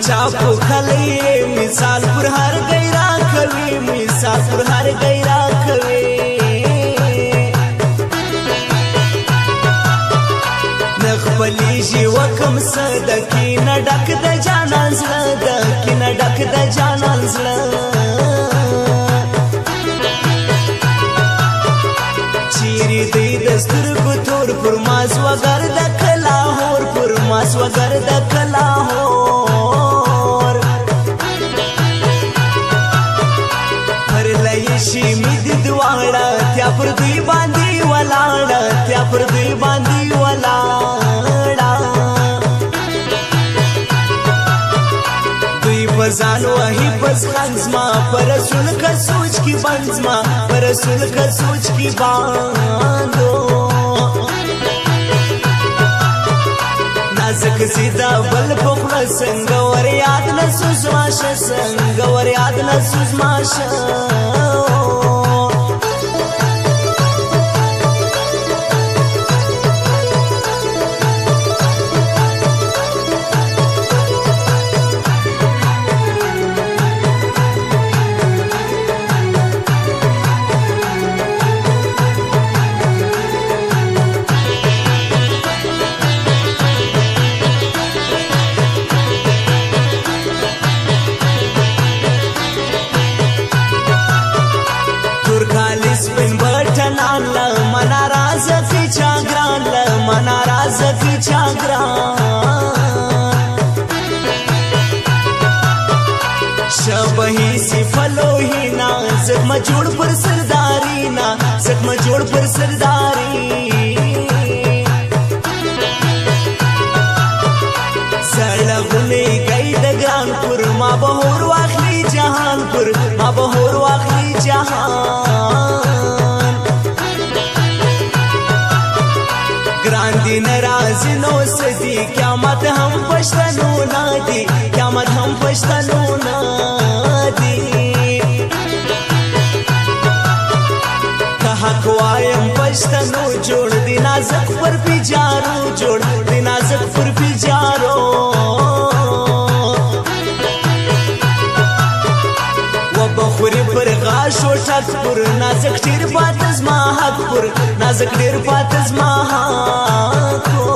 चापो खली मिसाल पर हर गैरा कवि मिसाल पर हर गैरा कवि नखबली जी वकम सदकी न डक द जानन सदकी न डक द जानन चीरी दी दस्तूर गुथोर फुरमास वगर दखला होर फुरमास वगर दखला होर हर लयशी मिद दुआड़ा त्या पर दुई बांधी वलाड़ा त्या पर दुई बांधी वलाड़ा दुई बजान वही बस खंजमा पर सुन कर सोच की बंजमा पर सुन कर सोच की बांधो नाजक सीधा बल पोखला संगवर याद न सुजमाश संगवर याद न सुजमाश शबही सी फलो ही ना जख्म जोड़ पर सरदारी ना जख्म जोड़ पर सरदारी सड़गुने गई दग्रानपुर माँ बहोर वाखली जहानपुर माँ बहोर वाखली जहान ग्रांदी नाराज नो सदी क्या मत हम पछतनो ना दी क्या मत हम पछतनो ना दी कहा को आयम पछतनो जोड़ दी नाजक पर पिजारो जोड़ दी नाजक पर पिजारो बखुरी पर गाशो ठकपुर नाजक ढेर बातज महाकपुर नाजक ढेर बातज महाको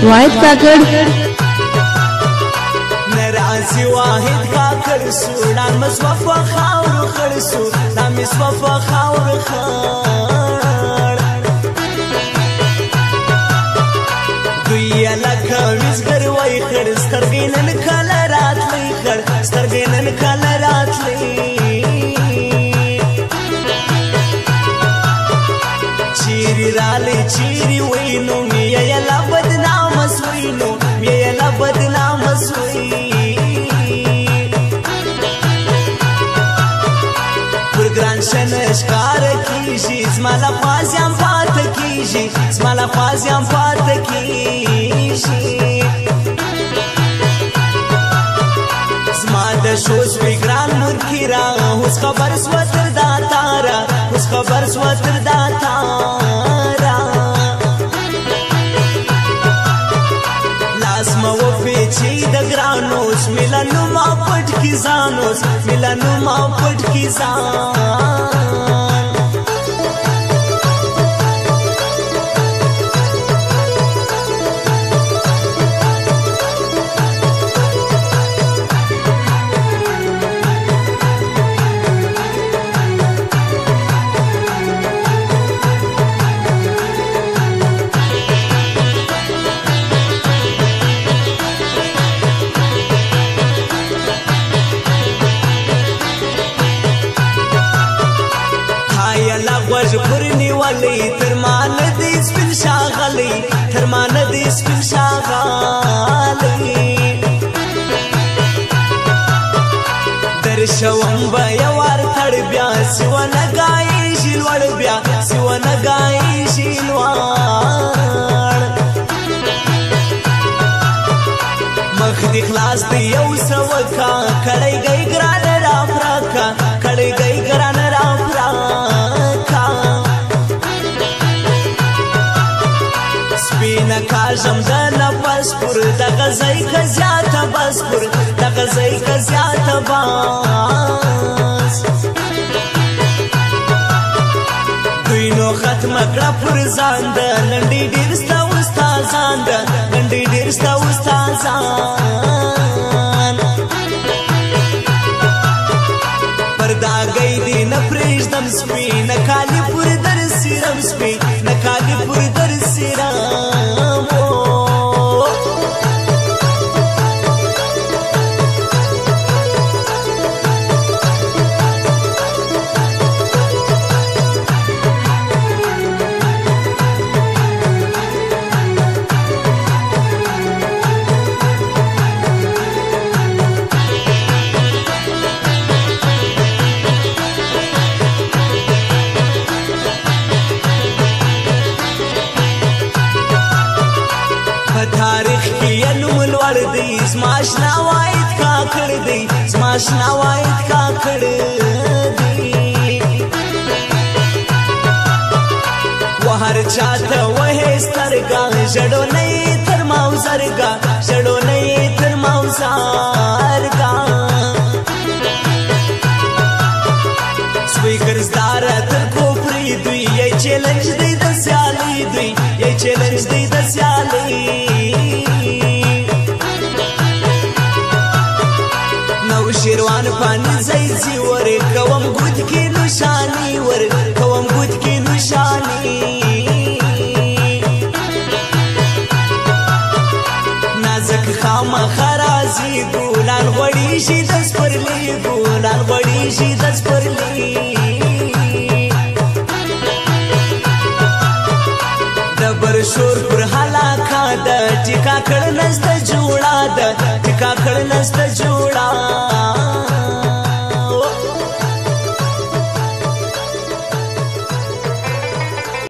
वाहिद काकड़ नराजी वाहिद काकड़ सूडान मसवफा खावर खड़सू नाम मसवफा खावर खड़ दुया लखा विजगर वाई खड़ स्तरगेनन कलरात लई खड़ स्तरगेनन कलरात लई चीरी राले चीरी वैनो मिया ला बदनाम सुइनो मिया ला बदनाम सुई पुरग्रान शनशकार कीजी स्माला फाज्याम पात कीजी स्माला फाज्याम पात कीजी स्माद शोज विग्रान मुर्खीरा उस खबर स्वतर दातारा उस खबर स्वतर दातारा लास्मा वो पेची दग्रानोस मिलानु मा पट की जानोस मिलानु मा पट की जान थरमान दिस पिन शागली थरमान दिस पिन शागली दर्शवं बयवार خلاص دی یو سوکا کړی گئی ګران را فراکا کړی گئی ګران را فراکا سپینا کاژم د نفس پر د غزای کزیات بس پر د غزای کزیات باس دوی نو ختم کړه پر ځان د لنډي ډیر ستا استادان د لنډي ډیر ستا استادان پردا گئی دی نپریږدم سپینا کالی پر در سیرم سپینا کالی پر در سیرم تاریخ کی نوم لوړ دی زما آشنا واید کا کړ دی زما آشنا واید کا کړ دی وهر چاته وه سترګا جړو نه تر ماوزرګا جړو نه تر ماوزرګا سوی ګرځدار تر کوپری دوی یې چیلنج دی د سیالي دوی یې چیلنج دی د سیالي شیروان پانی زیزی ور کوم گود کی نشانی ور کوم گود کی نشانی نازک خام خرازی ګولان غړی شي دس پرلی ګولان غړی شي دس پرلی دبر شور پر هلاکا د ټیکا کړ